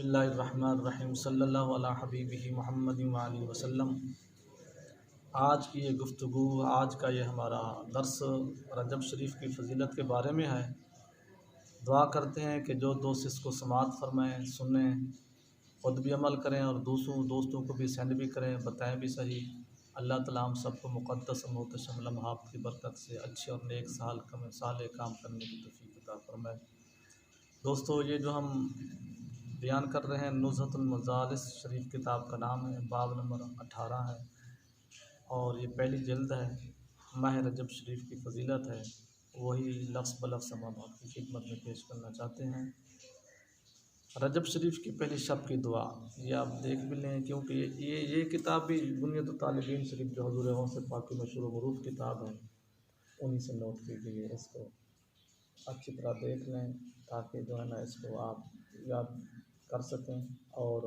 اللہ الرحمن الرحیم صلی اللہ علیہ حبیبہ محمد وعلیہ وسلم۔ آج کی یہ گفتگو، آج کا یہ ہمارا درس رجب شریف کی فضیلت کے بارے میں ہے۔ دعا کرتے ہیں کہ جو دوست اس کو سماعت فرمائیں، سنیں، خود بھی عمل کریں اور دوستوں کو بھی سینڈ بھی کریں، بتائیں بھی صحیح۔ اللہ تعالیٰ ہم سب کو مقدس و محتشم لمحات کی برکت سے اچھے اور نیک صالح کام کرنے کی توفیق عطا فرمائے۔ دوستو، یہ جو ہم بیان کر رہے ہیں نزہۃ المجالس شریف کتاب کا نام ہے، باب نمبر 18 ہے اور یہ پہلی جلد ہے۔ ماہ رجب شریف کی فضیلت ہے، وہی لفظ بلفظ ہم آپ کی خدمت میں پیش کرنا چاہتے ہیں۔ رجب شریف کی پہلی شب کی دعا یہ آپ دیکھ بھی لیں، کیونکہ یہ کتاب بھی بنیت طالبین شریف جو حضور غوث پاک کی مشہور و معروف کتاب ہے، انہی سے نوٹ کی گئی ہے۔ اس کو اچھی طرح دیکھ لیں تاکہ جو ہے نا اس کو آپ یاد کر سکیں اور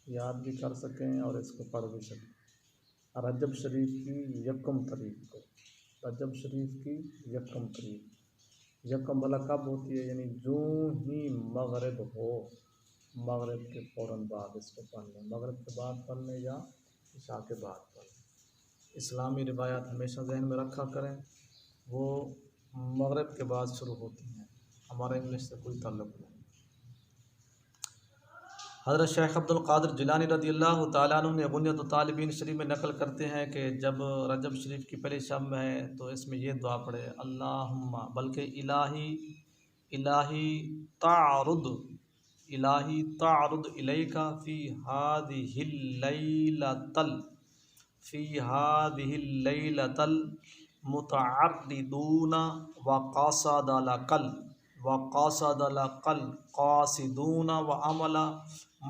یاد بھی کر سکیں اور اس کو پڑھ بھی سکیں۔ رجب شریف کی یکم تاریخ کو، رجب شریف کی یکم تاریخ، یکم بلا کب ہوتی ہے؟ یعنی جو ہی مغرب ہو، مغرب کے فوراً بعد اس کو پڑھ لیں، مغرب کے بعد پڑھ لیں یا عشاء کے بعد پڑھ لیں۔ اسلامی روایات ہمیشہ ذہن میں رکھا کریں، وہ مغرب کے بعد شروع ہوتی ہیں، ہمارا انگلش سے کوئی تعلق نہیں۔ حضرت شیخ عبد القادر جیلانی رضی اللہ تعالیٰ عنہ نے بنیت طالبین شریف میں نقل کرتے ہیں کہ جب رجب شریف کی پہلی شب میں ہے تو اس میں یہ دعا پڑھے، اللہم، بلکہ الہی تعرض الیک فی ہذہ اللیلۃ المتعرضون وقاصد لقل قاصدون وعمل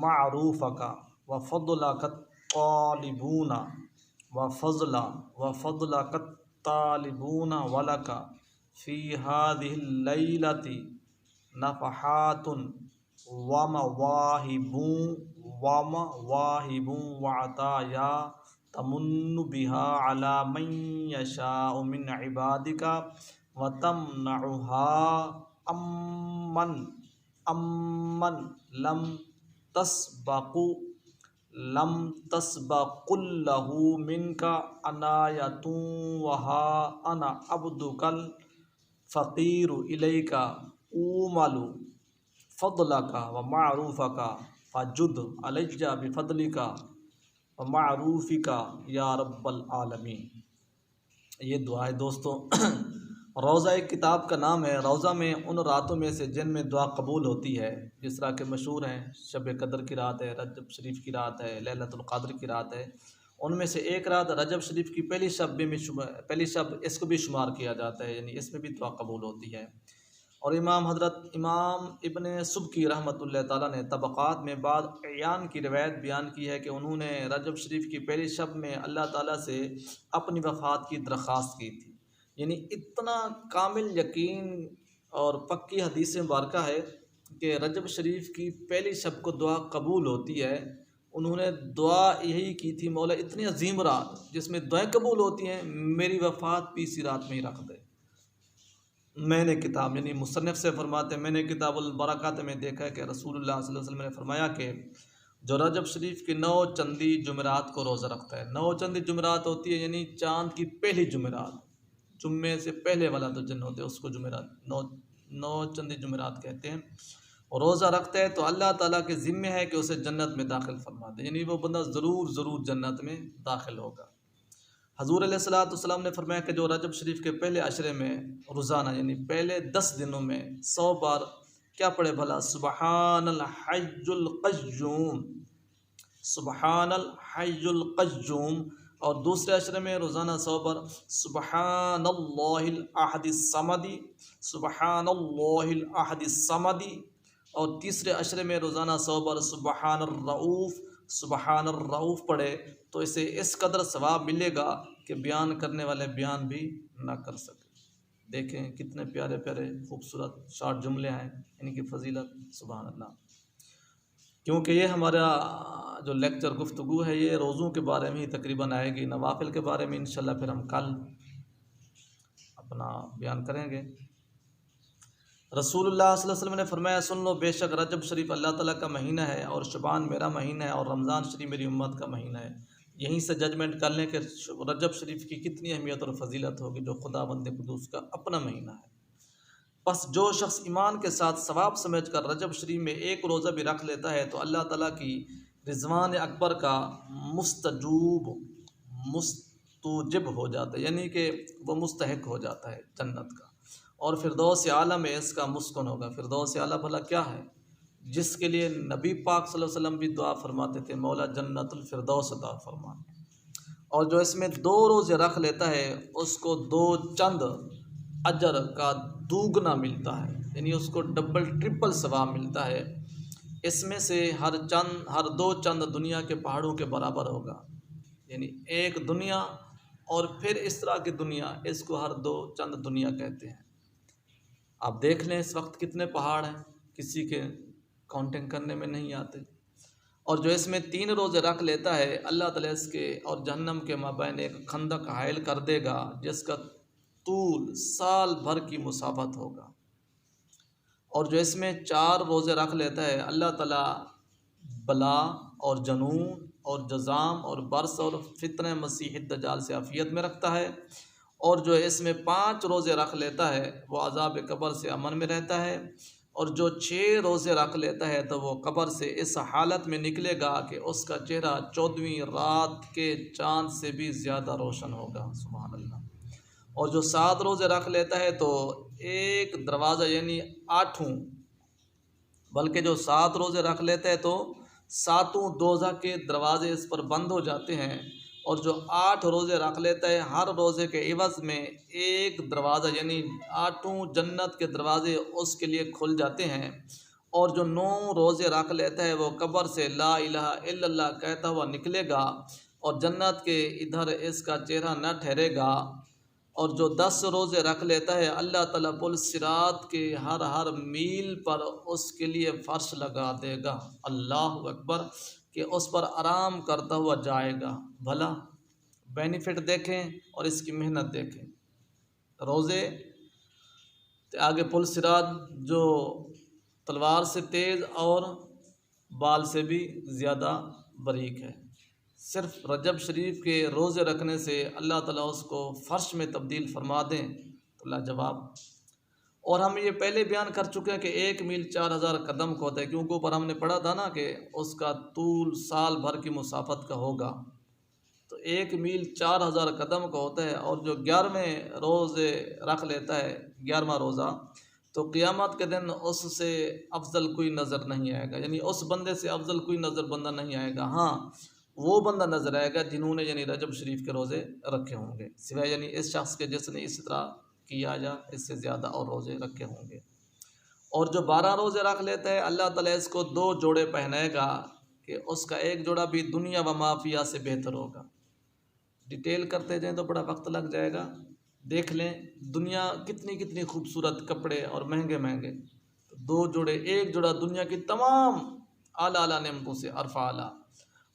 معروفک وفضلک الطالبون وفضلک الطالبون ولک فی هذه اللیلۃ نفحات ومواہب وعطایا تمن بها علی من یشاء من عبادک وتمنعها امن لم تسبق له منك عنایۃ وها انا عبدک الفقیر الیک اومل فضلک ومعروفک فجد علی بفضلک ومعروفک یا رب العالمین۔ یہ دعا ہے دوستو، روزہ ایک کتاب کا نام ہے۔ روزہ میں ان راتوں میں سے جن میں دعا قبول ہوتی ہے، جس طرح کے مشہور ہیں شب قدر کی رات ہے، رجب شریف کی رات ہے، لیلۃ القدر کی رات ہے۔ ان میں سے ایک رات رجب شریف کی پہلی شب اس کو بھی شمار کیا جاتا ہے، یعنی اس میں بھی دعا قبول ہوتی ہے۔ اور امام ابن سبکی رحمۃ اللہ تعالیٰ نے طبقات میں بعض اعیان کی روایت بیان کی ہے کہ انہوں نے رجب شریف کی پہلی شب میں اللہ تعالیٰ سے اپنی وفات کی درخواست کی تھی۔ یعنی اتنا کامل یقین اور پکی حدیث مبارکہ ہے کہ رجب شریف کی پہلی شب کو دعا قبول ہوتی ہے۔ انہوں نے دعا یہی کی تھی، مولا اتنی عظیم رات جس میں دعائیں قبول ہوتی ہیں، میری وفات بھی اسی رات میں ہی رکھ دے۔ میں نے کتاب یعنی مصنف سے فرماتے ہیں، میں نے کتاب البرکات میں دیکھا ہے کہ رسول اللہ صلی اللہ علیہ وسلم نے فرمایا کہ جو رجب شریف کی 9 چندی جمعرات کو روزہ رکھتا ہے، 9 چندی جمعرات ہوتی ہے یعنی چاند کی پہلی جمعرات، جمعے سے پہلے والا جو دن ہوتے ہیں اس کو جمعرات، 9 چندی جمعرات کہتے ہیں، اور روزہ رکھتا ہے تو اللہ تعالیٰ کے ذمہ ہے کہ اسے جنت میں داخل فرما دے، یعنی وہ بندہ ضرور جنت میں داخل ہوگا۔ حضور علیہ السلام نے فرمایا کہ جو رجب شریف کے پہلے عشرے میں روزانہ یعنی پہلے 10 دنوں میں 100 بار کیا پڑھے بھلا؟ سبحان الحی القیوم، سبحان الحی القیوم، اور دوسرے عشرے میں روزانہ 100 بار سبحان اللہ الاحد الصمد، سبحان اللہ الاحد الصمد، اور تیسرے عشرے میں روزانہ 100 بار سبحان الرؤوف پڑھے تو اسے اس قدر ثواب ملے گا کہ بیان کرنے والے بیان بھی نہ کر سکے۔ دیکھیں کتنے پیارے پیارے خوبصورت شارٹ جملے ہیں ان کی فضیلت، سبحان اللہ۔ کیونکہ یہ ہمارا جو لیکچر گفتگو ہے یہ روزوں کے بارے میں ہی تقریباً آئے گی، نوافل کے بارے میں انشاءاللہ پھر ہم کل اپنا بیان کریں گے۔ رسول اللہ صلی اللہ علیہ وسلم نے فرمایا سن لو، بے شک رجب شریف اللہ تعالیٰ کا مہینہ ہے، اور شعبان میرا مہینہ ہے، اور رمضان شریف میری امت کا مہینہ ہے۔ یہیں سے ججمنٹ کر لیں کہ رجب شریف کی کتنی اہمیت اور فضیلت ہوگی، جو خدا بند قدوس کا اپنا مہینہ ہے۔ پس جو شخص ایمان کے ساتھ ثواب سمجھ کر رجب شریف میں ایک روزہ بھی رکھ لیتا ہے تو اللہ تعالیٰ کی رضوان اکبر کا مستوجب ہو جاتا ہے، یعنی کہ وہ مستحق ہو جاتا ہے جنت کا، اور فردوس اعلیٰ میں اس کا مسکن ہوگا۔ فردوس اعلیٰ بھلا کیا ہے؟ جس کے لیے نبی پاک صلی اللہ علیہ وسلم بھی دعا فرماتے تھے، مولا جنت الفردوس عطا فرما۔ اور جو اس میں 2 روزے رکھ لیتا ہے اس کو 2 چند اجر کا دوگنا ملتا ہے، یعنی اس کو ڈبل ٹرپل ثواب ملتا ہے۔ اس میں سے ہر 2 چند دنیا کے پہاڑوں کے برابر ہوگا، یعنی ایک دنیا اور پھر اس طرح کی دنیا، اس کو ہر 2 چند دنیا کہتے ہیں۔ آپ دیکھ لیں اس وقت کتنے پہاڑ ہیں، کسی کے کاؤنٹنگ کرنے میں نہیں آتے۔ اور جو اس میں 3 روزے رکھ لیتا ہے اللہ تعالیٰ اس کے اور جہنم کے مابین ایک خندق حائل کر دے گا جس کا طول سال بھر کی مسافت ہوگا۔ اور جو اس میں 4 روزے رکھ لیتا ہے اللہ تعالیٰ بلا اور جنون اور جزام اور برس اور فتنہ مسیح الدجال سے عافیت میں رکھتا ہے۔ اور جو اس میں 5 روزے رکھ لیتا ہے وہ عذاب قبر سے امن میں رہتا ہے۔ اور جو 6 روزے رکھ لیتا ہے تو وہ قبر سے اس حالت میں نکلے گا کہ اس کا چہرہ 14ویں رات کے چاند سے بھی زیادہ روشن ہوگا، سبحان اللہ۔ اور جو 7 روزے رکھ لیتا ہے تو ایک دروازہ یعنی 8، بلکہ جو 7 روزے رکھ لیتا ہے تو 7 دوزخ کے دروازے اس پر بند ہو جاتے ہیں۔ اور جو 8 روزے رکھ لیتا ہے ہر روزے کے عوض میں ایک دروازہ یعنی 8 جنت کے دروازے اس کے لیے کھل جاتے ہیں۔ اور جو 9 روزے رکھ لیتا ہے وہ قبر سے لا الہ الا اللہ کہتا ہوا نکلے گا اور جنت کے ادھر اس کا چہرہ نہ ٹھہرے گا۔ اور جو 10 روزے رکھ لیتا ہے اللہ تعالیٰ پل صراط کے ہر میل پر اس کے لیے فرش لگا دے گا، اللہ اکبر، کہ اس پر آرام کرتا ہوا جائے گا۔ بھلا بینیفٹ دیکھیں اور اس کی محنت دیکھیں۔ روزے آگے پل صراط جو تلوار سے تیز اور بال سے بھی زیادہ باریک ہے۔ صرف رجب شریف کے روزے رکھنے سے اللہ تعالیٰ اس کو فرش میں تبدیل فرما دیں تو لاجواب۔ اور ہم یہ پہلے بیان کر چکے ہیں کہ 1 میل 4000 قدم کو ہوتا ہے، کیونکہ اوپر ہم نے پڑھا تھا نا کہ اس کا طول سال بھر کی مسافت کا ہوگا، تو 1 میل 4000 قدم کا ہوتا ہے۔ اور جو 11ویں روزے رکھ لیتا ہے 11واں روزہ، تو قیامت کے دن اس سے افضل کوئی نظر نہیں آئے گا، یعنی اس بندے سے افضل کوئی بندہ نہیں آئے گا۔ ہاں وہ بندہ نظر آئے گا جنہوں نے یعنی رجب شریف کے روزے رکھے ہوں گے، سوائے یعنی اس شخص کے جس نے اس طرح کیا یا اس سے زیادہ اور روزے رکھے ہوں گے۔ اور جو 12 روزے رکھ لیتا ہے اللہ تعالیٰ اس کو 2 جوڑے پہنائے گا کہ اس کا ایک جوڑا بھی دنیا و ما فیہا سے بہتر ہوگا۔ ڈیٹیل کرتے جائیں تو بڑا وقت لگ جائے گا۔ دیکھ لیں دنیا کتنی خوبصورت کپڑے اور مہنگے 2 جوڑے، ایک جوڑا دنیا کی تمام اعلیٰ نعمتوں سے ارفع اعلیٰ۔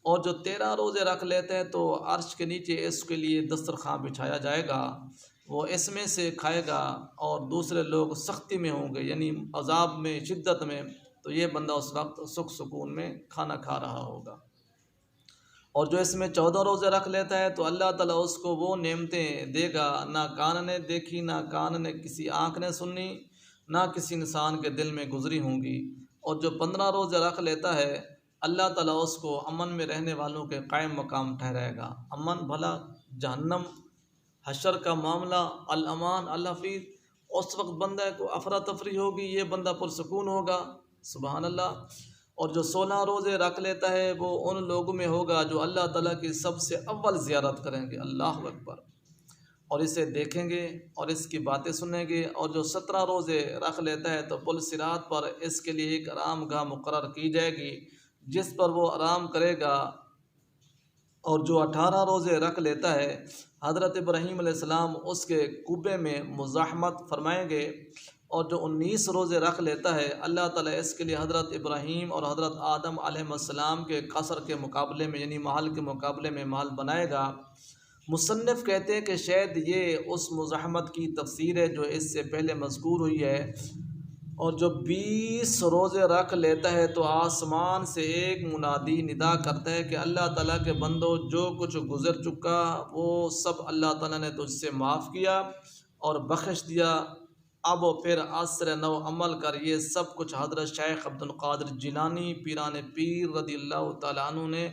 اور جو 13 روزے رکھ لیتے ہیں تو عرش کے نیچے اس کے لیے دسترخوان بچھایا جائے گا، وہ اس میں سے کھائے گا اور دوسرے لوگ سختی میں ہوں گے یعنی عذاب میں شدت میں، تو یہ بندہ اس وقت سکھ سکون میں کھانا کھا رہا ہوگا۔ اور جو اس میں 14 روزے رکھ لیتا ہے تو اللہ تعالیٰ اس کو وہ نعمتیں دے گا نہ کان نے دیکھی، نہ کان نے کسی آنکھ نے سنی، نہ کسی انسان کے دل میں گزری ہوں گی۔ اور جو 15 روزے رکھ لیتا ہے اللہ تعالیٰ اس کو امن میں رہنے والوں کے قائم مقام ٹھہرائے گا۔ امن بھلا جہنم حشر کا معاملہ، الامان الحفیظ، اس وقت بندہ کو افراتفری ہوگی، یہ بندہ پرسکون ہوگا، سبحان اللہ۔ اور جو 16 روزے رکھ لیتا ہے وہ ان لوگوں میں ہوگا جو اللہ تعالیٰ کی سب سے اول زیارت کریں گے، اللہ اکبر، اور اسے دیکھیں گے اور اس کی باتیں سنیں گے۔ اور جو 17 روزے رکھ لیتا ہے تو پل صراط پر اس کے لیے ایک آرام گاہ مقرر کی جائے گی جس پر وہ آرام کرے گا۔ اور جو 18 روزے رکھ لیتا ہے حضرت ابراہیم علیہ السلام اس کے قبے میں مزاحمت فرمائیں گے۔ اور جو 19 روزے رکھ لیتا ہے اللہ تعالیٰ اس کے لیے حضرت ابراہیم اور حضرت آدم علیہ السلام کے قصر کے مقابلے میں یعنی محل کے مقابلے میں محل بنائے گا۔ مصنف کہتے ہیں کہ شاید یہ اس مزاحمت کی تفسیر ہے جو اس سے پہلے مذکور ہوئی ہے، اور جو 20 روزے رکھ لیتا ہے تو آسمان سے ایک منادی ندا کرتا ہے کہ اللہ تعالیٰ کے بندو جو کچھ گزر چکا وہ سب اللہ تعالیٰ نے تجھ سے معاف کیا اور بخش دیا، اب پھر عصر نو عمل کر۔ یہ سب کچھ حضرت شیخ عبد القادر جیلانی پیران پیر رضی اللہ تعالیٰ عنہ نے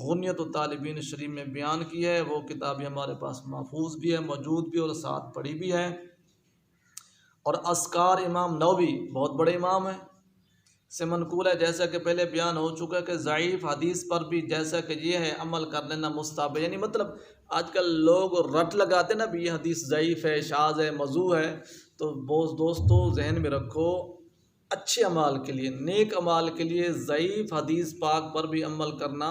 غنیت الطالبین شریف میں بیان کی ہے۔ وہ کتاب ہمارے پاس محفوظ بھی ہے، موجود بھی اور ساتھ پڑھی بھی ہے۔ اور اذکار امام نووی بہت بڑے امام ہیں سے منقول ہے، جیسا کہ پہلے بیان ہو چکا ہے کہ ضعیف حدیث پر بھی جیسا کہ یہ ہے عمل کر لینا مستحب ہے۔ یعنی مطلب آج کل لوگ رٹ لگاتے نا بھی یہ حدیث ضعیف ہے، شاذ ہے، موضوع ہے، تو دوستو ذہن میں رکھو اچھے اعمال کے لیے، نیک اعمال کے لیے ضعیف حدیث پاک پر بھی عمل کرنا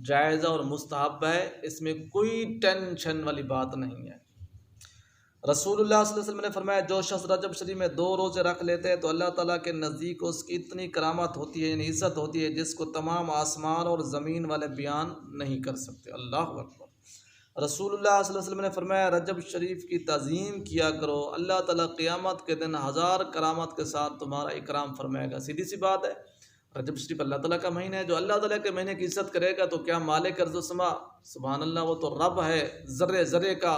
جائزہ اور مستحب ہے، اس میں کوئی ٹینشن والی بات نہیں ہے۔ رسول اللہ صلی اللہ علیہ وسلم نے فرمایا جو شخص رجب شریف میں 2 روزے رکھ لیتے ہیں تو اللہ تعالیٰ کے نزدیک اس کی اتنی کرامت ہوتی ہے، یعنی عزت ہوتی ہے جس کو تمام آسمان اور زمین والے بیان نہیں کر سکتے۔ اللہ اکبر۔ رسول اللہ صلی اللہ علیہ وسلم نے فرمایا رجب شریف کی تعظیم کیا کرو، اللہ تعالیٰ قیامت کے دن 1000 کرامت کے ساتھ تمہارا اکرام فرمائے گا۔ سیدھی سی بات ہے، رجب شریف اللہ تعالیٰ کا مہینہ ہے، جو اللہ تعالیٰ کے مہینے کی عزت کرے گا تو کیا مالک ارض و سما، سبحان اللہ، وہ تو رب ہے، ذرے ذرے کا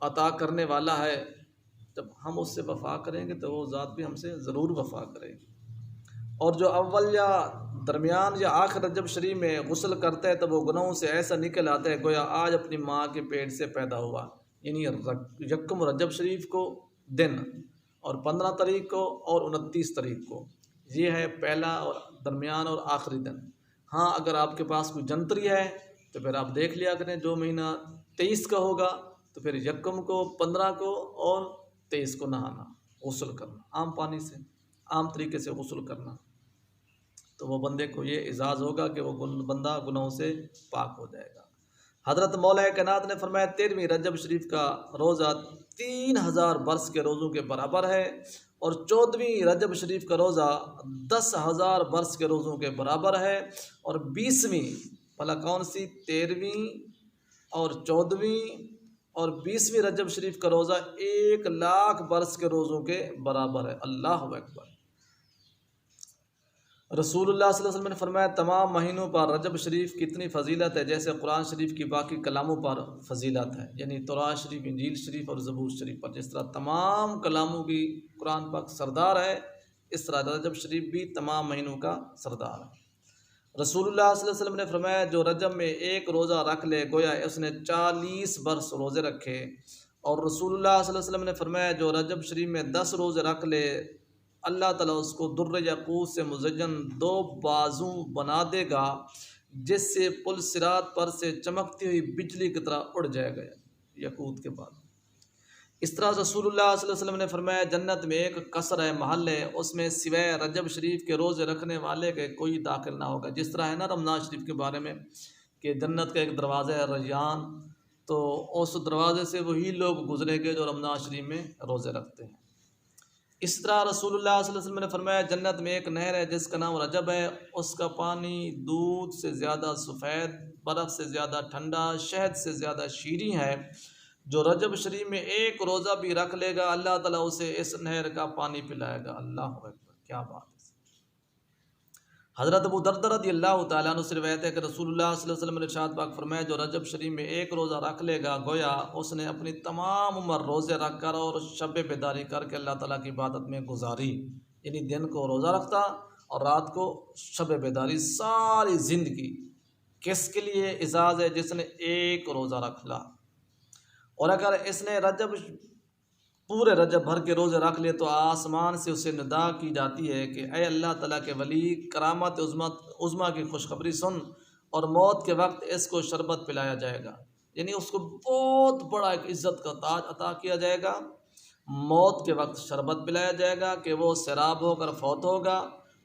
عطا کرنے والا ہے۔ جب ہم اس سے وفا کریں گے تو وہ ذات بھی ہم سے ضرور وفا کرے گی۔ اور جو اول یا درمیان یا آخر رجب شریف میں غسل کرتا ہے تو وہ گناہوں سے ایسا نکل آتا ہے گویا آج اپنی ماں کے پیٹ سے پیدا ہوا، یعنی یکم رجب شریف کو دن، اور 15 تاریخ کو اور 29 تاریخ کو، یہ ہے پہلا اور درمیان اور آخری دن۔ ہاں اگر آپ کے پاس کوئی جنتری ہے تو پھر آپ دیکھ لیا کریں، جو مہینہ 23 کا ہوگا تو پھر یکم کو، 15 کو اور 23 کو نہانا، غسل کرنا، عام پانی سے، عام طریقے سے غسل کرنا، تو وہ بندے کو یہ اعزاز ہوگا کہ وہ بندہ گناہوں سے پاک ہو جائے گا۔ حضرت مولا کائنات نے فرمایا 13ویں رجب شریف کا روزہ 3000 برس کے روزوں کے برابر ہے، اور 14ویں رجب شریف کا روزہ 10,000 برس کے روزوں کے برابر ہے، اور 20ویں بھلا کون سی، 13ویں اور 14ویں اور 20ویں رجب شریف کا روزہ 1,00,000 برس کے روزوں کے برابر ہے۔ اللہ اکبر۔ رسول اللہ صلی اللہ علیہ وسلم نے فرمایا تمام مہینوں پر رجب شریف کی اتنی فضیلت ہے جیسے قرآن شریف کی باقی کلاموں پر فضیلت ہے، یعنی تورات شریف، انجیل شریف اور زبور شریف پر جس طرح تمام کلاموں کی قرآن پاک سردار ہے، اس طرح رجب شریف بھی تمام مہینوں کا سردار ہے۔ رسول اللہ صلی اللہ علیہ وسلم نے فرمایا جو رجب میں 1 روزہ رکھ لے گویا اس نے 40 برس روزے رکھے، اور رسول اللہ صلی اللہ علیہ وسلم نے فرمایا جو رجب شریف میں 10 روزے رکھ لے اللہ تعالیٰ اس کو در یاقوت سے مزین 2 بازو بنا دے گا جس سے پل صراط پر سے چمکتی ہوئی بجلی کی طرح اڑ جائے گا یاقوت کے بعد۔ اس طرح رسول اللہ صلی اللہ علیہ وسلم نے فرمایا جنت میں ایک قصر ہے، محل ہے، اس میں سوائے رجب شریف کے روزے رکھنے والے کے کوئی داخل نہ ہوگا۔ جس طرح ہے نا رمضان شریف کے بارے میں کہ جنت کا ایک دروازہ ہے ریان، تو اس دروازے سے وہی لوگ گزریں گے جو رمضان شریف میں روزے رکھتے ہیں۔ اس طرح رسول اللہ صلی اللہ علیہ وسلم نے فرمایا جنت میں ایک نہر ہے جس کا نام رجب ہے، اس کا پانی دودھ سے زیادہ سفید، برف سے زیادہ ٹھنڈا، شہد سے زیادہ شیریں ہے۔ جو رجب شریف میں 1 روزہ بھی رکھ لے گا اللہ تعالیٰ اسے اس نہر کا پانی پلائے گا۔ اللہ اکبر، کیا بات ہے۔ حضرت ابو دردہ رضی اللہ تعالیٰ عنہ سے روایت ہے کہ رسول اللہ صلی اللہ علیہ وسلم نے ارشاد پاک فرمایا جو رجب شریف میں 1 روزہ رکھ لے گا گویا اس نے اپنی تمام عمر روزے رکھ کر اور شب بیداری کر کے اللہ تعالیٰ کی عبادت میں گزاری، یعنی دن کو روزہ رکھتا اور رات کو شب بیداری، ساری زندگی کس کے لیے اعزاز ہے؟ جس نے 1 روزہ رکھ لا۔ اور اگر اس نے پورے رجب بھر کے روزے رکھ لیے تو آسمان سے اسے ندا کی جاتی ہے کہ اے اللہ تعالیٰ کے ولی، کرامت عظمیٰ کی خوشخبری سن، اور موت کے وقت اس کو شربت پلایا جائے گا، یعنی اس کو بہت بڑا ایک عزت کا تاج عطا کیا جائے گا۔ موت کے وقت شربت پلایا جائے گا کہ وہ سیراب ہو کر فوت ہوگا۔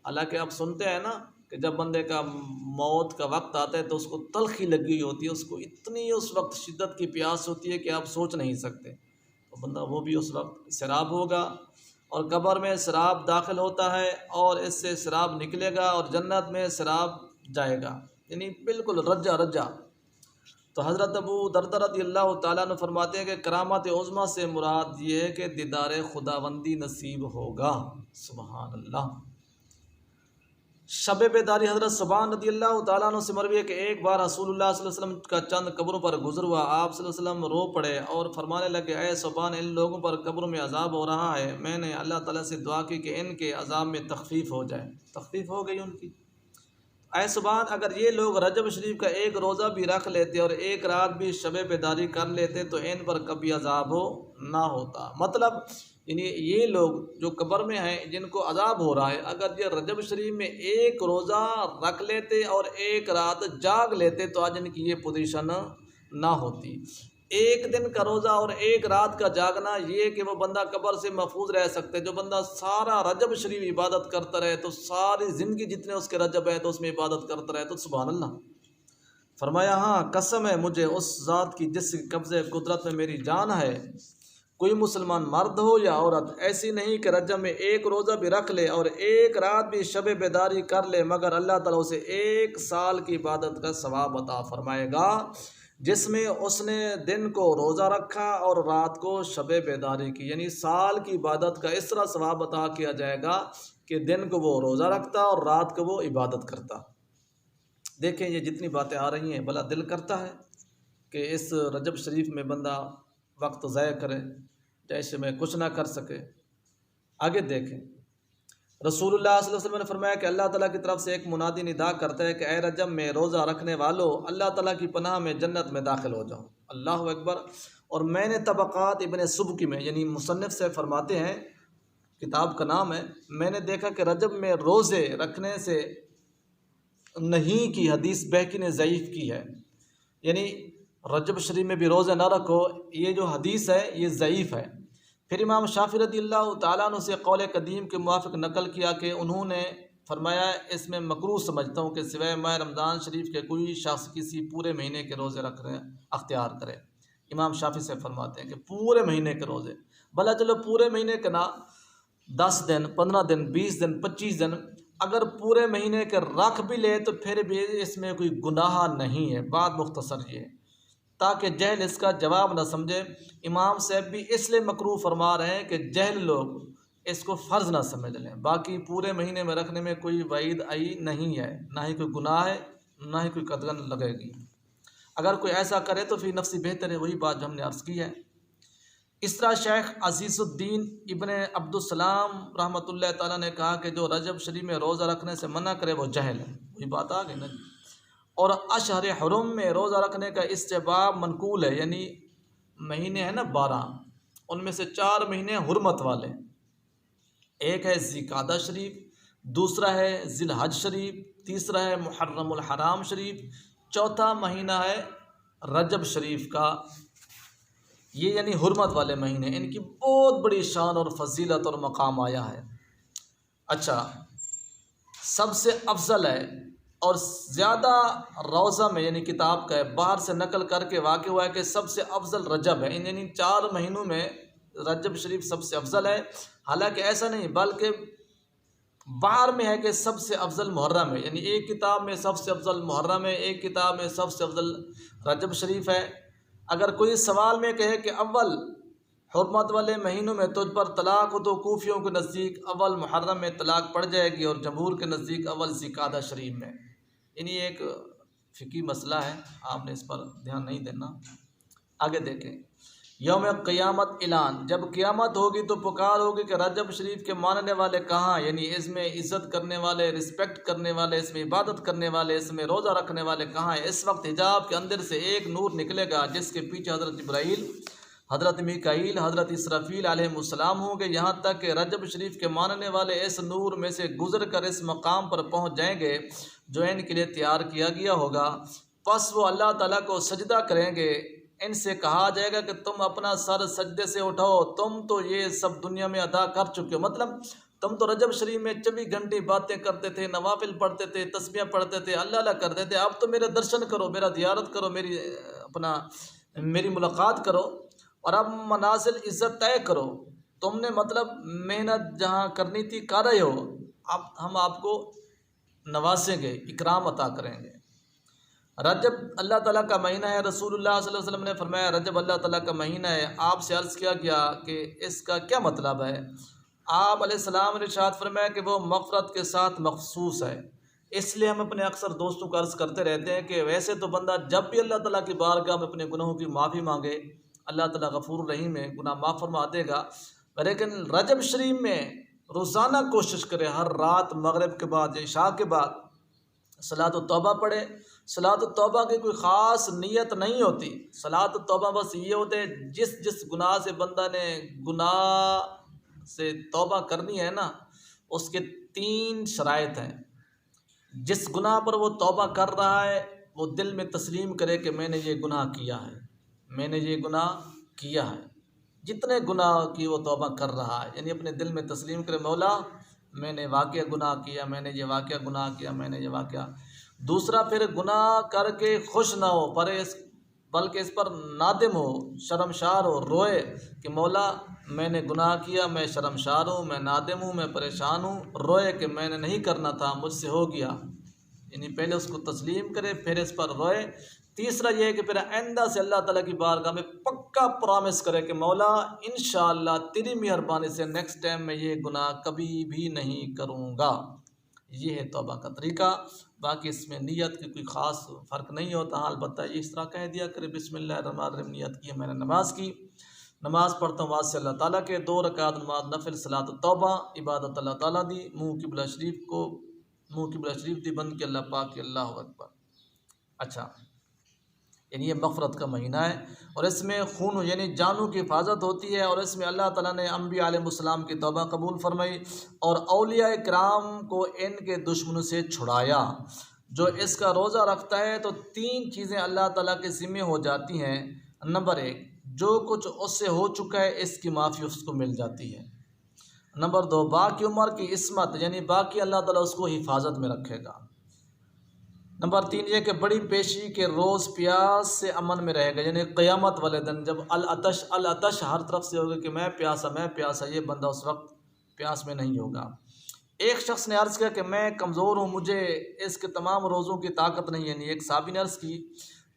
حالانکہ آپ سنتے ہیں نا کہ جب بندے کا موت کا وقت آتا ہے تو اس کو تلخی لگی ہوتی ہے، اس کو اتنی اس وقت شدت کی پیاس ہوتی ہے کہ آپ سوچ نہیں سکتے، تو بندہ وہ بھی اس وقت سیراب ہوگا، اور قبر میں سیراب داخل ہوتا ہے اور اس سے سیراب نکلے گا اور جنت میں سیراب جائے گا، یعنی بالکل رجا رجا۔ تو حضرت ابو دردہ رضی اللہ تعالیٰ عنہ فرماتے ہیں کہ کرامت عظمیٰ سے مراد یہ ہے کہ دیدار خداوندی نصیب ہوگا۔ سبحان اللہ۔ شب بیداری حضرت سبحان رضی اللہ تعالیٰ عنہ سے مروی ہے کہ ایک بار رسول اللہ صلی اللہ علیہ وسلم کا چند قبروں پر گزر ہوا، آپ صلی اللہ علیہ وسلم رو پڑے اور فرمانے لگے اے سبحان، ان لوگوں پر قبروں میں عذاب ہو رہا ہے، میں نے اللہ تعالیٰ سے دعا کی کہ ان کے عذاب میں تخفیف ہو جائے۔ تخفیف ہو گئی ان کی۔ اے سبحان، اگر یہ لوگ رجب شریف کا ایک روزہ بھی رکھ لیتے اور ایک رات بھی شب بیداری کر لیتے تو ان پر کبھی عذاب نہ ہوتا۔ مطلب یعنی یہ لوگ جو قبر میں ہیں جن کو عذاب ہو رہا ہے، اگر یہ رجب شریف میں ایک روزہ رکھ لیتے اور ایک رات جاگ لیتے تو آج ان کی یہ پوزیشن نہ ہوتی۔ ایک دن کا روزہ اور ایک رات کا جاگنا یہ کہ وہ بندہ قبر سے محفوظ رہ سکتے۔ جو بندہ سارا رجب شریف عبادت کرتا رہے تو ساری زندگی جتنے اس کے رجب ہے تو اس میں عبادت کرتا رہے تو سبحان اللہ۔ فرمایا ہاں قسم ہے مجھے اس ذات کی جس کے قبضے قدرت میں میری جان ہے، کوئی مسلمان مرد ہو یا عورت ایسی نہیں کہ رجب میں ایک روزہ بھی رکھ لے اور ایک رات بھی شب بیداری کر لے مگر اللہ تعالیٰ اسے ایک سال کی عبادت کا ثواب عطا فرمائے گا، جس میں اس نے دن کو روزہ رکھا اور رات کو شب بیداری کی۔ یعنی سال کی عبادت کا اس طرح ثواب عطا کیا جائے گا کہ دن کو وہ روزہ رکھتا اور رات کو وہ عبادت کرتا۔ دیکھیں یہ جتنی باتیں آ رہی ہیں بلا دل کرتا ہے کہ اس رجب شریف میں بندہ وقت ضائع کرے جیسے میں کچھ نہ کر سکے۔ آگے دیکھیں رسول اللہ صلی اللہ علیہ وسلم نے فرمایا کہ اللہ تعالیٰ کی طرف سے ایک منادی ندا کرتا ہے کہ اے رجب میں روزہ رکھنے والوں، اللہ تعالیٰ کی پناہ میں جنت میں داخل ہو جاؤ۔ اللہ اکبر۔ اور میں نے طبقات ابن سبکی میں یعنی مصنف سے فرماتے ہیں، کتاب کا نام ہے، میں نے دیکھا کہ رجب میں روزے رکھنے سے نہیں کی حدیث بہقی نے ضعیف کی ہے، یعنی رجب شریف میں بھی روزے نہ رکھو، یہ جو حدیث ہے یہ ضعیف ہے۔ پھر امام شافعی رضی اللہ تعالیٰ عنہ سے قول قدیم کے موافق نقل کیا کہ انہوں نے فرمایا اس میں مکروہ سمجھتا ہوں کہ سوائے ماہ رمضان شریف کے کوئی شخص کسی پورے مہینے کے روزے رکھنے اختیار کرے۔ امام شافعی سے فرماتے ہیں کہ پورے مہینے کے روزے، بھلا چلو پورے مہینے کے نہ 10 دن 15 دن 20 دن 25 دن، اگر پورے مہینے کے رکھ بھی لے تو پھر بھی اس میں کوئی گناہ نہیں ہے۔ بات مختصر یہ ہے تاکہ جہل اس کا جواب نہ سمجھے۔ امام صاحب بھی اس لیے مکروہ فرما رہے ہیں کہ جہل لوگ اس کو فرض نہ سمجھ لیں، باقی پورے مہینے میں رکھنے میں کوئی وعید آئی نہیں ہے، نہ ہی کوئی گناہ ہے، نہ ہی کوئی قدغن لگے گی۔ اگر کوئی ایسا کرے تو پھر نفسی بہتر ہے، وہی بات جو ہم نے عرض کی ہے۔ اس طرح شیخ عزیز الدین ابن عبدالسلام رحمۃ اللہ تعالیٰ نے کہا کہ جو رجب شریف میں روزہ رکھنے سے منع کرے وہ جہل ہے، وہی بات آ گئی نا۔ اور اشہر حرم میں روزہ رکھنے کا استحباب منقول ہے، یعنی مہینے ہیں نا 12، ان میں سے 4 مہینے حرمت والے، ایک ہے ذی القعدہ شریف، دوسرا ہے ذی الحج شریف، تیسرا ہے محرم الحرام شریف، چوتھا مہینہ ہے رجب شریف کا، یہ یعنی حرمت والے مہینے، ان کی بہت بڑی شان اور فضیلت اور مقام آیا ہے۔ اچھا، سب سے افضل ہے اور زیادہ روزہ میں یعنی کتاب کا ہے، باہر سے نقل کر کے واقع ہوا ہے کہ سب سے افضل رجب ہے، یعنی 4 مہینوں میں رجب شریف سب سے افضل ہے۔ حالانکہ ایسا نہیں، بلکہ باہر میں ہے کہ سب سے افضل محرم ہے، یعنی ایک کتاب میں سب سے افضل محرم ہے، ایک کتاب میں سب سے افضل رجب شریف ہے۔ اگر کوئی سوال میں کہے کہ اول حرمت والے مہینوں میں تجھ پر طلاق ہو تو کوفیوں کے نزدیک اول محرم میں طلاق پڑ جائے گی اور جمہور کے نزدیک اول ذی القعدہ شریف میں، یعنی ایک فقہی مسئلہ ہے، آپ نے اس پر دھیان نہیں دینا۔ آگے دیکھیں، یوم قیامت اعلان، جب قیامت ہوگی تو پکار ہوگی کہ رجب شریف کے ماننے والے کہاں، یعنی اس میں عزت کرنے والے، رسپیکٹ کرنے والے، اس میں عبادت کرنے والے، اس میں روزہ رکھنے والے کہاں ہیں۔ اس وقت حجاب کے اندر سے ایک نور نکلے گا جس کے پیچھے حضرت جبرائیل، حضرت میکائیل، حضرت اسرافیل علیہ السلام ہوں گے، یہاں تک کہ رجب شریف کے ماننے والے اس نور میں سے گزر کر اس مقام پر پہنچ جائیں گے جو ان کے لیے تیار کیا گیا ہوگا، پس وہ اللہ تعالیٰ کو سجدہ کریں گے۔ ان سے کہا جائے گا کہ تم اپنا سر سجدے سے اٹھاؤ، تم تو یہ سب دنیا میں ادا کر چکے ہو، مطلب تم تو رجب شریف میں 24 گھنٹے باتیں کرتے تھے، نوافل پڑھتے تھے، تسبیح پڑھتے تھے، اللہ اللہ کرتے تھے، اب تو میرے درشن کرو، میرا زیارت کرو، میری ملاقات کرو، اور اب منازل عزت طے کرو۔ تم نے مطلب محنت جہاں کرنی تھی کر رہے ہو، اب ہم آپ کو نوازیں گے، اکرام عطا کریں گے۔ رجب اللہ تعالیٰ کا مہینہ ہے، رسول اللہ صلی اللہ علیہ وسلم نے فرمایا رجب اللہ تعالیٰ کا مہینہ ہے۔ آپ سے عرض کیا گیا کہ اس کا کیا مطلب ہے؟ آپ علیہ السلام نے ارشاد فرمایا کہ وہ مغفرت کے ساتھ مخصوص ہے۔ اس لیے ہم اپنے اکثر دوستوں کو عرض کرتے رہتے ہیں کہ ویسے تو بندہ جب بھی اللہ تعالیٰ کی بارگاہ میں اپنے گناہوں کی معافی مانگے، اللہ تعالیٰ غفور رحیم ہے، گناہ معاف فرما دے گا، لیکن رجب شریف میں روزانہ کوشش کرے ہر رات مغرب کے بعد یا عشاء کے بعد صلاۃ التوبہ پڑھے۔ صلاۃ التوبہ کی کوئی خاص نیت نہیں ہوتی، صلاۃ التوبہ بس یہ ہوتے ہے جس گناہ سے بندہ نے گناہ سے توبہ کرنی ہے نا، اس کے 3 شرائط ہیں۔ جس گناہ پر وہ توبہ کر رہا ہے وہ دل میں تسلیم کرے کہ میں نے یہ گناہ کیا ہے، میں نے یہ گناہ کیا ہے۔ جتنے گناہ کی وہ توبہ کر رہا ہے، یعنی اپنے دل میں تسلیم کرے مولا میں نے واقعہ گناہ کیا، میں نے یہ واقعہ گناہ کیا، میں نے یہ واقعہ۔ دوسرا پھر گناہ کر کے خوش نہ ہو بلکہ اس پر نادم ہو، شرمشار ہو، روئے کہ مولا میں نے گناہ کیا، میں شرمشار ہوں، میں نادم ہوں، میں پریشان ہوں، روئے کہ میں نے نہیں کرنا تھا، مجھ سے ہو گیا۔ یعنی پہلے اس کو تسلیم کرے پھر اس پر روئے۔ تیسرا یہ ہے کہ پھر آئندہ سے اللہ تعالیٰ کی بارگاہ میں پکا پرامس کرے کہ مولا انشاءاللہ تیری مہربانی سے نیکسٹ ٹائم میں یہ گناہ کبھی بھی نہیں کروں گا۔ یہ ہے توبہ کا طریقہ۔ باقی اس میں نیت کی کوئی خاص فرق نہیں ہوتا، ہاں البتہ یہ اس طرح کہہ دیا کرے بسم اللہ الرحمن الرحیم نیت کی ہے میں نے نماز کی، نماز پڑھتا ہوں واسطے سے اللہ تعالیٰ کے، 2 رکعت نماز نفل صلاۃ التوبہ عبادت اللہ تعالیٰ دی، منہ قبلہ شریف دی بند کے اللہ پاک کی اللہ اکبر۔ اچھا، یعنی یہ مغفرت کا مہینہ ہے اور اس میں خون یعنی جانوں کی حفاظت ہوتی ہے، اور اس میں اللہ تعالیٰ نے انبیاء علیہ السلام کی توبہ قبول فرمائی اور اولیاء کرام کو ان کے دشمنوں سے چھڑایا۔ جو اس کا روزہ رکھتا ہے تو 3 چیزیں اللہ تعالیٰ کے ذمہ ہو جاتی ہیں۔ نمبر 1، جو کچھ اس سے ہو چکا ہے اس کی معافی اس کو مل جاتی ہے۔ نمبر 2، باقی عمر کی عصمت یعنی باقی اللہ تعالیٰ اس کو حفاظت میں رکھے گا۔ نمبر 3 یہ کہ بڑی پیشی کے روز پیاس سے امن میں رہے گا، یعنی قیامت والے دن جب العطش ہر طرف سے ہوگا کہ میں پیاسا، یہ بندہ اس وقت پیاس میں نہیں ہوگا۔ ایک شخص نے عرض کیا کہ میں کمزور ہوں، مجھے اس کے تمام روزوں کی طاقت نہیں، یعنی ایک صحابی نے عرض کی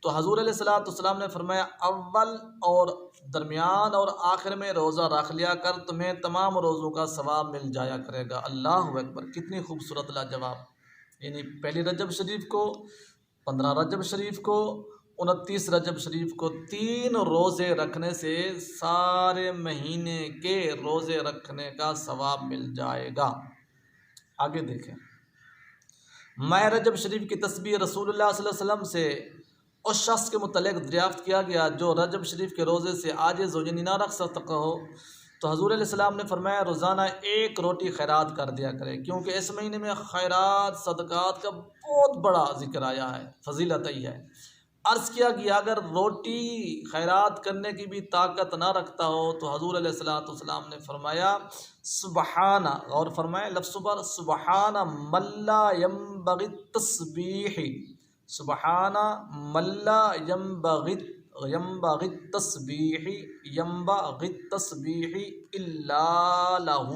تو حضور علیہ السلام نے فرمایا اول اور درمیان اور آخر میں روزہ رکھ لیا کر، تمہیں تمام روزوں کا ثواب مل جایا کرے گا۔ اللہ اکبر، کتنی خوبصورت لاجواب۔ یعنی پہلی رجب شریف کو، 15 رجب شریف کو، 29 رجب شریف کو 3 روزے رکھنے سے سارے مہینے کے روزے رکھنے کا ثواب مل جائے گا۔ آگے دیکھیں، ماہ رجب شریف کی تسبیح رسول اللہ صلی اللہ علیہ وسلم سے اس شخص کے متعلق دریافت کیا گیا جو رجب شریف کے روزے سے عاجز ہو، یعنی نہ رکھ سکتا ہو، تو حضور علیہ السلام نے فرمایا روزانہ 1 روٹی خیرات کر دیا کرے، کیونکہ اس مہینے میں خیرات صدقات کا بہت بڑا ذکر آیا ہے، فضیلت ہی ہے۔ عرض کیا کہ اگر روٹی خیرات کرنے کی بھی طاقت نہ رکھتا ہو تو حضور علیہ السلام نے فرمایا سبحانہ، غور فرمائے لفظ پر، سبحانہ من لا ينبغي التسبیح، سبحانہ من لا ينبغي التسبیح الا له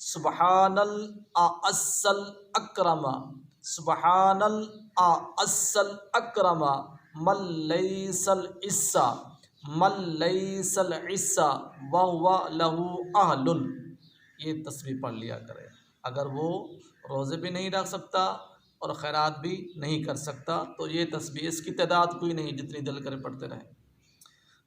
سبحان الاعز الاکرم، سبحان الاعز الاکرم من لیس العزا وهو له اہل۔ یہ تسبیح پڑھ لیا کرے اگر وہ روزے بھی نہیں رکھ سکتا اور خیرات بھی نہیں کر سکتا، تو یہ تسبیح اس کی تعداد کوئی نہیں، جتنی دل کرے پڑھتے رہیں۔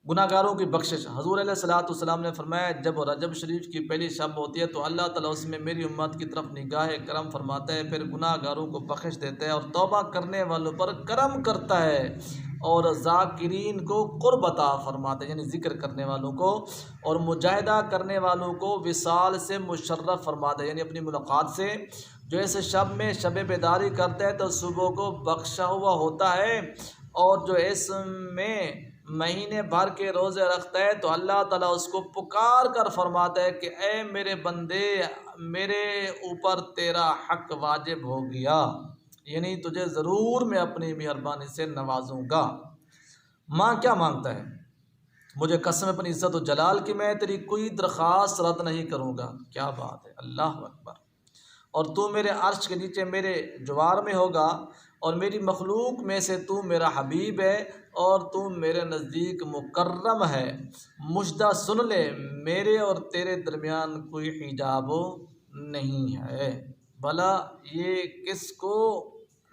گناہ گاروں کی بخشش، حضور علیہ السلام نے فرمایا جب رجب شریف کی پہلی شب ہوتی ہے تو اللہ تعالیٰ اس میں میری امت کی طرف نگاہ کرم فرماتا ہے، پھر گناہ گاروں کو بخش دیتا ہے اور توبہ کرنے والوں پر کرم کرتا ہے اور ذاکرین کو قرب عطا فرماتا ہے، یعنی ذکر کرنے والوں کو، اور مجاہدہ کرنے والوں کو وصال سے مشرف فرماتا ہے، یعنی اپنی ملاقات سے۔ جو اس شب میں شب بیداری کرتا ہے تو صبح کو بخشا ہوا ہوتا ہے، اور جو اس میں مہینے بھر کے روزے رکھتا ہے تو اللہ تعالیٰ اس کو پکار کر فرماتا ہے کہ اے میرے بندے، میرے اوپر تیرا حق واجب ہو گیا، یعنی تجھے ضرور میں اپنی مہربانی سے نوازوں گا۔ ماں کیا مانگتا ہے؟ مجھے قسم اپنی عزت و جلال کی میں تیری کوئی درخواست رد نہیں کروں گا۔ کیا بات ہے، اللہ اکبر۔ اور تو میرے عرش کے نیچے میرے جوار میں ہوگا، اور میری مخلوق میں سے تو میرا حبیب ہے اور تو میرے نزدیک مکرم ہے۔ مژدہ سن لے، میرے اور تیرے درمیان کوئی حجاب نہیں ہے۔ بھلا یہ کس کو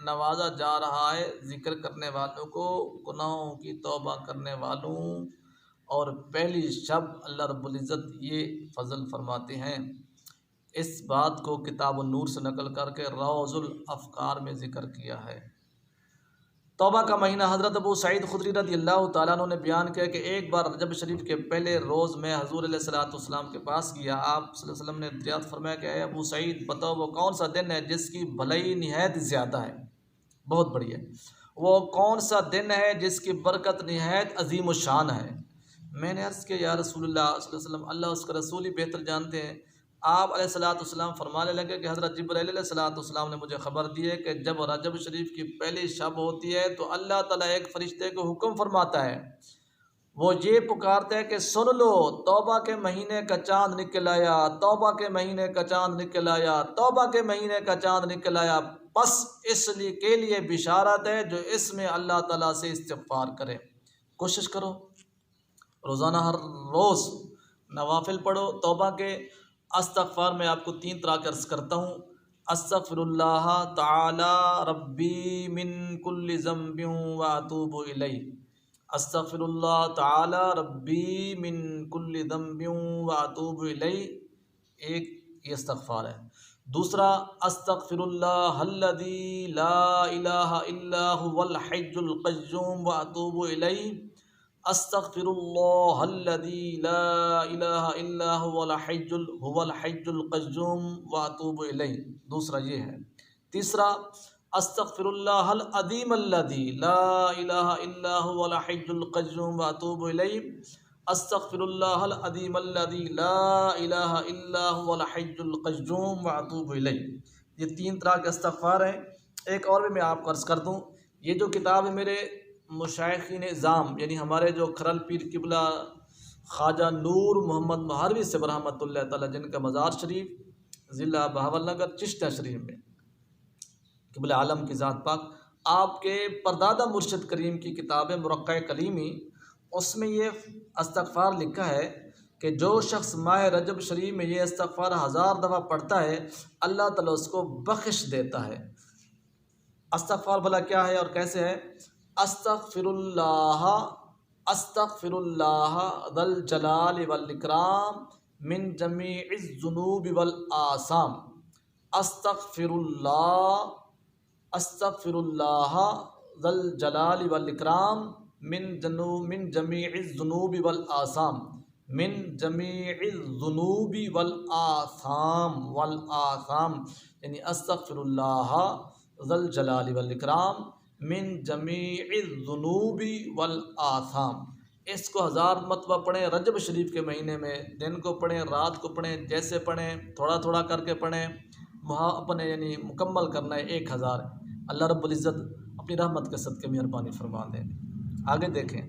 نوازا جا رہا ہے؟ ذکر کرنے والوں کو، گناہوں کی توبہ کرنے والوں، اور پہلی شب اللہ رب العزت یہ فضل فرماتے ہیں۔ اس بات کو کتاب النور سے نقل کر کے روز الافکار میں ذکر کیا ہے۔ توبہ کا مہینہ حضرت ابو سعید خدری رضی اللہ تعالیٰ عنہ نے بیان کیا کہ ایک بار رجب شریف کے پہلے روز میں حضور علیہ الصلوۃ والسلام کے پاس گیا۔ آپ صلی اللہ علیہ وسلم نے دریافت فرمایا کہ اے ابو سعید، بتاؤ وہ کون سا دن ہے جس کی بھلائی نہایت زیادہ ہے، بہت بڑی ہے؟ وہ کون سا دن ہے جس کی برکت نہایت عظیم و شان ہے؟ میں نے عرض کیا یا رسول اللہ صلی اللہ علیہ وسلم، اللہ اس کا رسول ہی بہتر جانتے ہیں۔ آپ علیہ الصلوۃ والسلام فرمانے لگے کہ حضرت جبرائیل علیہ الصلوۃ والسلام نے مجھے خبر دی ہے کہ جب رجب شریف کی پہلی شب ہوتی ہے تو اللہ تعالیٰ ایک فرشتے کو حکم فرماتا ہے، وہ یہ پکارتا ہے کہ سن لو، توبہ کے مہینے کا چاند نکل آیا، توبہ کے مہینے کا چاند نکل آیا، توبہ کے مہینے کا چاند نکل آیا۔ بس اس لیے کے لیے بشارت ہے جو اس میں اللہ تعالیٰ سے استغفار کرے۔ کوشش کرو روزانہ ہر روز نوافل پڑھو توبہ کے۔ استغفار میں آپ کو 3 طرح کا عرض کرتا ہوں۔ استغفر اللہ تعالی ربی من کل ذنب واتوب الیہ۔ استغفر اللہ تعالی ربی من کل ذنب واتوب الیہ، ایک یہ استغفار ہے۔ دوسرا استغفر اللہ الذی لا الہ الا هو الحی القیوم واتوب الیہ۔ استغفر اللہ الذی لا الہ الا هو الحی القیوم واتوب الیہ، دوسرا یہ ہے۔ تیسرا استغفر اللہ العظیم الذی لا الہ الا هو الحی القیوم واتوب الیہ۔ استغفر اللہ العظیم الذی لا الہ الا هو الحی القیوم واتوب الیہ۔ یہ 3 طرح کے استغفار ہیں۔ ایک اور بھی میں آپ کو عرض کر دوں، یہ جو کتاب ہے میرے مشائخین اعظام یعنی ہمارے جو کھرل پیر قبلہ خواجہ نور محمد مہاروی سے رحمۃ اللہ تعالیٰ، جن کا مزار شریف ضلع بہاول نگر چشتہ شریف میں، قبلہ عالم کی ذات پاک، آپ کے پردادا مرشد کریم کی کتاب ہے مرقع کلیمی، اس میں یہ استغفار لکھا ہے کہ جو شخص ماہ رجب شریف میں یہ استغفار 1000 دفعہ پڑھتا ہے، اللہ تعالیٰ اس کو بخش دیتا ہے۔ استغفار بھلا کیا ہے اور کیسے ہے؟ استغفر اللہ ذا الجلال والاکرام من جمیع الذنوب والآثام۔ استغفر اللہ ذا الجلال والاکرام من جمیع الذنوب والآثام، من جمیع الذنوب والآثام یعنی استغفر اللہ ذا الجلال والاکرام من جمیع الذنوب والآثام۔ اس کو 1000 مرتبہ پڑھیں رجب شریف کے مہینے میں، دن کو پڑھیں، رات کو پڑھیں، جیسے پڑھیں، تھوڑا تھوڑا کر کے پڑھیں، وہاں اپنے یعنی مکمل کرنا ہے 1000۔ اللہ رب العزت اپنی رحمت کے صدقے مہربانی فرما دیں۔ آگے دیکھیں،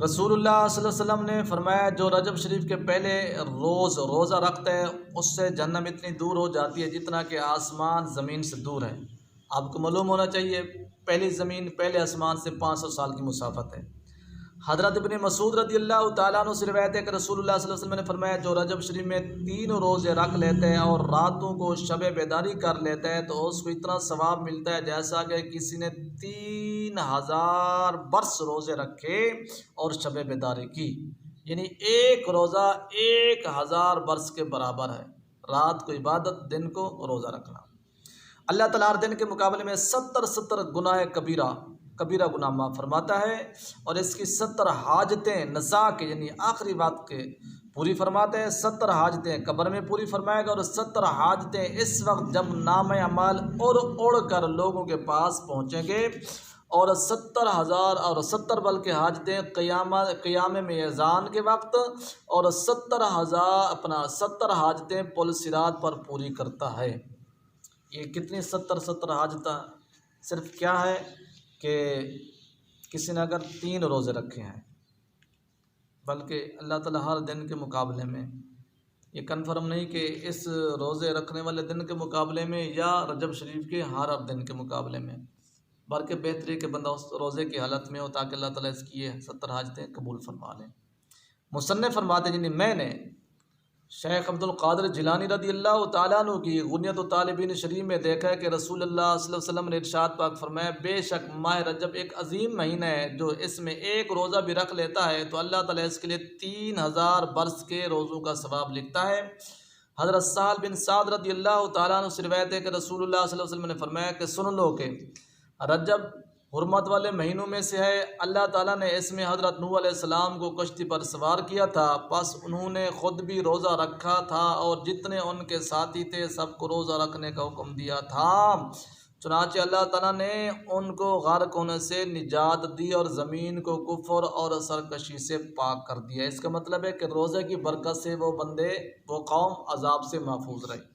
رسول اللہ صلی اللہ علیہ وسلم نے فرمایا جو رجب شریف کے پہلے روز روزہ رکھتا ہے اس سے جہنم اتنی دور ہو جاتی ہے جتنا کہ آسمان زمین سے دور ہے۔ آپ کو معلوم ہونا چاہیے پہلی زمین پہلے آسمان سے 500 سال کی مسافت ہے۔ حضرت ابن مسعود رضی اللہ تعالیٰ عنہ سے روایت ہے کہ رسول اللہ صلی اللہ علیہ وسلم نے فرمایا جو رجب شریف میں 3 روزے رکھ لیتے ہیں اور راتوں کو شب بیداری کر لیتا ہے تو اس کو اتنا ثواب ملتا ہے جیسا کہ کسی نے 3000 برس روزے رکھے اور شب بیداری کی، یعنی ایک روزہ 1000 برس کے برابر ہے۔ رات کو عبادت، دن کو روزہ رکھنا۔ اللہ تعالیٰ ہر دن کے مقابلے میں 70 گناہ کبیرہ گناہ معاف فرماتا ہے، اور اس کی 70 حاجتیں نزا کے یعنی آخری بات کے پوری فرماتا ہے۔ 70 حاجتیں قبر میں پوری فرمائے گا، اور 70 حاجتیں اس وقت جب نام اعمال اڑ کر لوگوں کے پاس پہنچیں گے، اور 70,000 اور 70 بلکہ حاجتیں قیام میزان کے وقت، اور 70 حاجتیں پل صراط پر پوری کرتا ہے۔ یہ کتنی 70 حاجتیں؟ صرف کیا ہے کہ کسی نے اگر 3 روزے رکھے ہیں، بلکہ اللہ تعالیٰ ہر دن کے مقابلے میں یہ کنفرم نہیں کہ اس روزے رکھنے والے دن کے مقابلے میں یا رجب شریف کے ہر دن کے مقابلے میں، بلکہ بہتر ہے کہ بندہ اس روزے کی حالت میں ہو تاکہ اللہ تعالیٰ اس کی یہ 70 حاجتیں قبول فرما لیں۔ مصنف فرماتے ہیں میں نے شیخ عبد القادر جیلانی رضی اللہ تعالیٰ عنہ کی غنیت و طالبین شریف میں دیکھا ہے کہ رسول اللہ صلی اللہ علیہ وسلم نے ارشاد پاک فرمایا، بے شک ماہ رجب ایک عظیم مہینہ ہے، جو اس میں ایک روزہ بھی رکھ لیتا ہے تو اللہ تعالیٰ اس کے لیے 3000 برس کے روزوں کا ثواب لکھتا ہے۔ حضرت سہل بن سعد رضی اللہ تعالیٰ عنہ سے روایت ہے کہ رسول اللہ صلی اللہ علیہ وسلم نے فرمایا کہ سن لو کہ رجب حرمت والے مہینوں میں سے ہے، اللہ تعالیٰ نے اس میں حضرت نوح علیہ السلام کو کشتی پر سوار کیا تھا، پس انہوں نے خود بھی روزہ رکھا تھا اور جتنے ان کے ساتھی تھے سب کو روزہ رکھنے کا حکم دیا تھا، چنانچہ اللہ تعالیٰ نے ان کو غرق ہونے سے نجات دی اور زمین کو کفر اور سرکشی سے پاک کر دیا۔ اس کا مطلب ہے کہ روزے کی برکت سے وہ قوم عذاب سے محفوظ رہی۔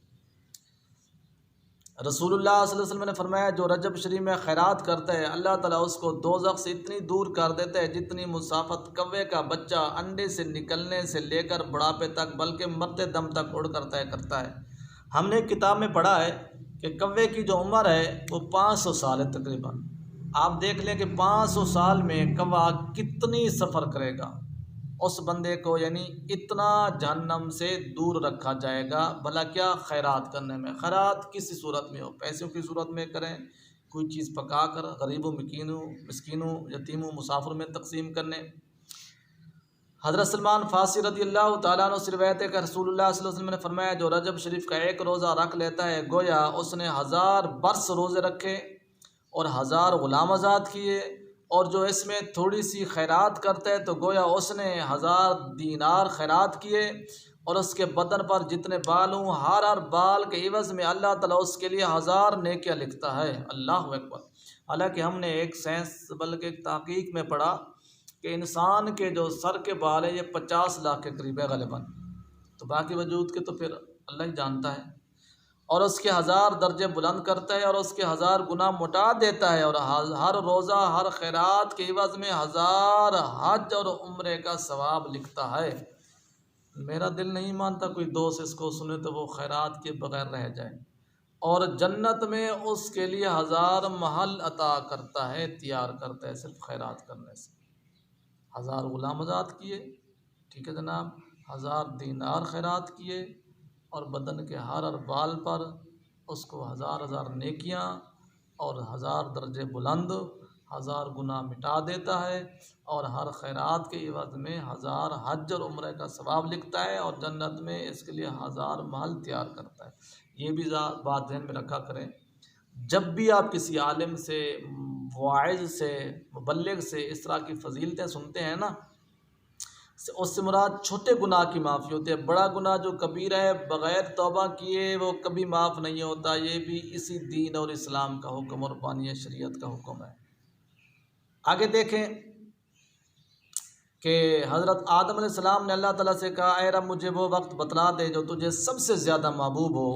رسول اللہ صلی اللہ علیہ وسلم نے فرمایا، جو رجب شریف میں خیرات کرتا ہے اللہ تعالیٰ اس کو دوزخ سے اتنی دور کر دیتا ہے جتنی مسافت کوے کا بچہ انڈے سے نکلنے سے لے کر بڑھاپے تک بلکہ مرتے دم تک اڑ کر طے کرتا ہے۔ ہم نے کتاب میں پڑھا ہے کہ کوے کی جو عمر ہے وہ 500 سال ہے تقریباً۔ آپ دیکھ لیں کہ 500 سال میں کوا کتنی سفر کرے گا، اس بندے کو یعنی اتنا جہنم سے دور رکھا جائے گا۔ بھلا کیا خیرات کرنے میں، خیرات کسی صورت میں ہو، پیسوں کی صورت میں کریں، کوئی چیز پکا کر غریبوں مسکینوں یتیموں مسافر میں تقسیم کرنے۔ حضرت سلمان فارسی رضی اللہ تعالیٰ عنہ سے روایت ہے کہ رسول اللہ صلی اللہ علیہ وسلم نے فرمایا، جو رجب شریف کا ایک روزہ رکھ لیتا ہے گویا اس نے 1000 برس روزے رکھے اور 1000 غلام آزاد کیے، اور جو اس میں تھوڑی سی خیرات کرتا ہے تو گویا اس نے 1000 دینار خیرات کیے، اور اس کے بدن پر جتنے بال ہوں ہر بال کے عوض میں اللہ تعالیٰ اس کے لیے 1000 نیکیاں لکھتا ہے۔ اللہ اکبر۔ حالانکہ ہم نے ایک سائنس بلکہ ایک تحقیق میں پڑھا کہ انسان کے جو سر کے بال ہیں یہ 50 لاکھ کے قریب ہے غالباً، تو باقی وجود کے تو پھر اللہ ہی جانتا ہے، اور اس کے 1000 درجے بلند کرتا ہے اور اس کے 1000 گناہ مٹا دیتا ہے، اور ہر روزہ ہر خیرات کے عوض میں 1000 حج اور عمرے کا ثواب لکھتا ہے۔ میرا دل نہیں مانتا کوئی دوست اس کو سنے تو وہ خیرات کے بغیر رہ جائے، اور جنت میں اس کے لیے 1000 محل عطا کرتا ہے، تیار کرتا ہے صرف خیرات کرنے سے۔ 1000 غلام آزاد کیے، ٹھیک ہے جناب، 1000 دینار خیرات کیے، اور بدن کے ہر بال پر اس کو 1000 نیکیاں اور 1000 درجے بلند، 1000 گناہ مٹا دیتا ہے، اور ہر خیرات کے عوض میں 1000 حج اور عمرے کا ثواب لکھتا ہے، اور جنت میں اس کے لیے 1000 محل تیار کرتا ہے۔ یہ بھی بات ذہن میں رکھا کریں، جب بھی آپ کسی عالم سے، واعظ سے، مبلغ سے اس طرح کی فضیلتیں سنتے ہیں نا، اس سے مراد چھوٹے گناہ کی معافی ہوتی ہے، بڑا گناہ جو کبیرہ ہے بغیر توبہ کیے وہ کبھی معاف نہیں ہوتا، یہ بھی اسی دین اور اسلام کا حکم اور بانی شریعت کا حکم ہے۔ آگے دیکھیں کہ حضرت آدم علیہ السلام نے اللہ تعالیٰ سے کہا، اے رب مجھے وہ وقت بتلا دے جو تجھے سب سے زیادہ محبوب ہو،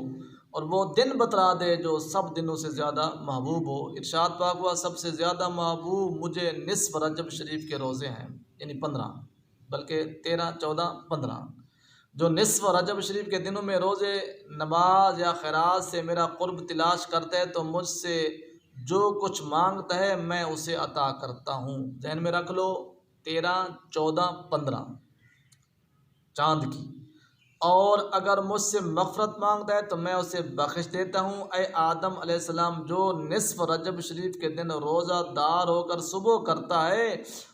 اور وہ دن بتلا دے جو سب دنوں سے زیادہ محبوب ہو۔ ارشاد پاک ہوا، سب سے زیادہ محبوب مجھے نصف رجب شریف کے روزے ہیں، یعنی 15، بلکہ 13، 14، 15۔ جو نصف رجب شریف کے دنوں میں روزے، نماز یا خیرات سے میرا قرب تلاش کرتا ہے تو مجھ سے جو کچھ مانگتا ہے میں اسے عطا کرتا ہوں۔ ذہن میں رکھ لو، 13، 14، 15 چاند کی، اور اگر مجھ سے مغفرت مانگتا ہے تو میں اسے بخش دیتا ہوں۔ اے آدم علیہ السلام، جو نصف رجب شریف کے دن روزہ دار ہو کر صبح کرتا ہے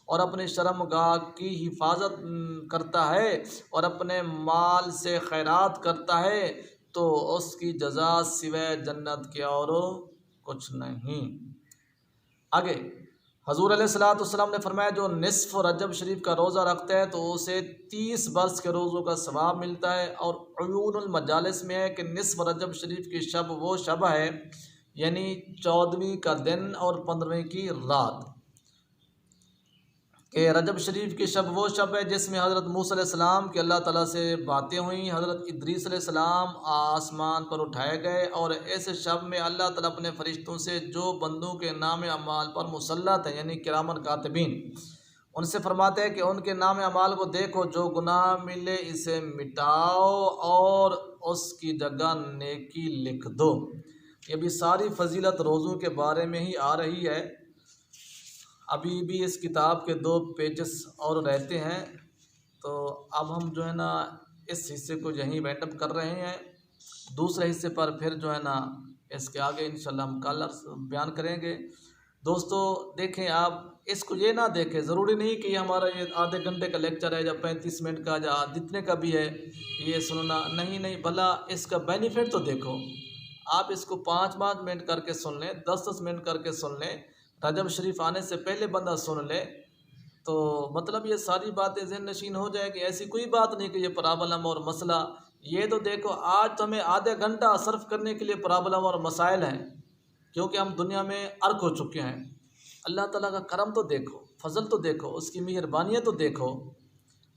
اور اپنی شرمگاہ کی حفاظت کرتا ہے اور اپنے مال سے خیرات کرتا ہے تو اس کی جزا سوائے جنت کے اور کچھ نہیں۔ آگے حضور علیہ السلام نے فرمایا، جو نصف رجب شریف کا روزہ رکھتا ہے تو اسے 30 برس کے روزوں کا ثواب ملتا ہے۔ اور عیون المجالس میں ہے کہ نصف رجب شریف کی شب وہ شب ہے، یعنی 14ویں کا دن اور 15ویں کی رات، کہ رجب شریف کی شب وہ شب ہے جس میں حضرت موسیٰ علیہ السلام کی اللہ تعالیٰ سے باتیں ہوئیں، حضرت ادریس علیہ السلام آسمان پر اٹھائے گئے، اور اس شب میں اللہ تعالیٰ اپنے فرشتوں سے جو بندوں کے نام اعمال پر مسلط ہیں، یعنی کرامن کاتبین، ان سے فرماتے ہیں کہ ان کے نام اعمال کو دیکھو، جو گناہ ملے اسے مٹاؤ اور اس کی جگہ نیکی لکھ دو۔ یہ بھی ساری فضیلت روزوں کے بارے میں ہی آ رہی ہے۔ ابھی بھی اس کتاب کے 2 پیجز اور رہتے ہیں، تو اب ہم جو ہے نا اس حصے کو یہیں وائنڈ اپ کر رہے ہیں۔ دوسرے حصے پر پھر جو ہے نا اس کے آگے انشاءاللہ ہم کل بیان کریں گے۔ دوستو دیکھیں، آپ اس کو یہ نہ دیکھیں، ضروری نہیں کہ یہ ہمارا یہ آدھے گھنٹے کا لیکچر ہے یا 35 منٹ کا یا جتنے کا بھی ہے یہ سننا، نہیں، بھلا اس کا بینیفٹ تو دیکھو۔ آپ اس کو 5 منٹ کر کے سن لیں، 10 منٹ کر کے سن لیں، رجب شریف آنے سے پہلے بندہ سن لے، تو مطلب یہ ساری باتیں ذہن نشین ہو جائے کہ ایسی کوئی بات نہیں کہ یہ پرابلم اور مسئلہ۔ یہ تو دیکھو، آج تو ہمیں آدھے گھنٹہ صرف کرنے کے لیے پرابلم اور مسائل ہیں، کیونکہ ہم دنیا میں غرق ہو چکے ہیں۔ اللہ تعالیٰ کا کرم تو دیکھو، فضل تو دیکھو، اس کی مہربانیاں تو دیکھو۔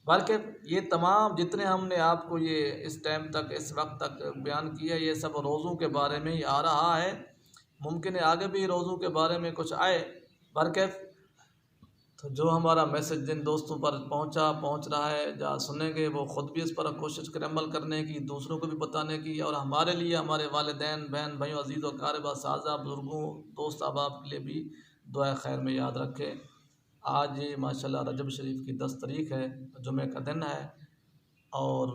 بلکہ یہ تمام جتنے ہم نے آپ کو یہ اس ٹائم تک، اس وقت تک بیان کیا، یہ سب روزوں کے بارے میں ہی آ رہا ہے۔ ممکن ہے آگے بھی روزوں کے بارے میں کچھ آئے، بلکہ تو جو ہمارا میسج جن دوستوں پر پہنچ رہا ہے یا سنیں گے، وہ خود بھی اس پر کوشش کریں عمل کرنے کی، دوسروں کو بھی بتانے کی، اور ہمارے لیے، ہمارے والدین، بہن بھائیوں، عزیز و اقارب، اساتذہ، بزرگوں، دوست احباب کے لیے بھی دعائے خیر میں یاد رکھیں۔ آج ماشاءاللہ رجب شریف کی 10 تاریخ ہے، جمعہ کا دن ہے، اور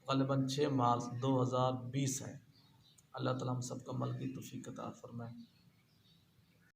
غالباً 6 مارچ 2020 ہے۔ اللہ تعالیٰ ہم سب کو عمل کی توفیق عطا فرمائے۔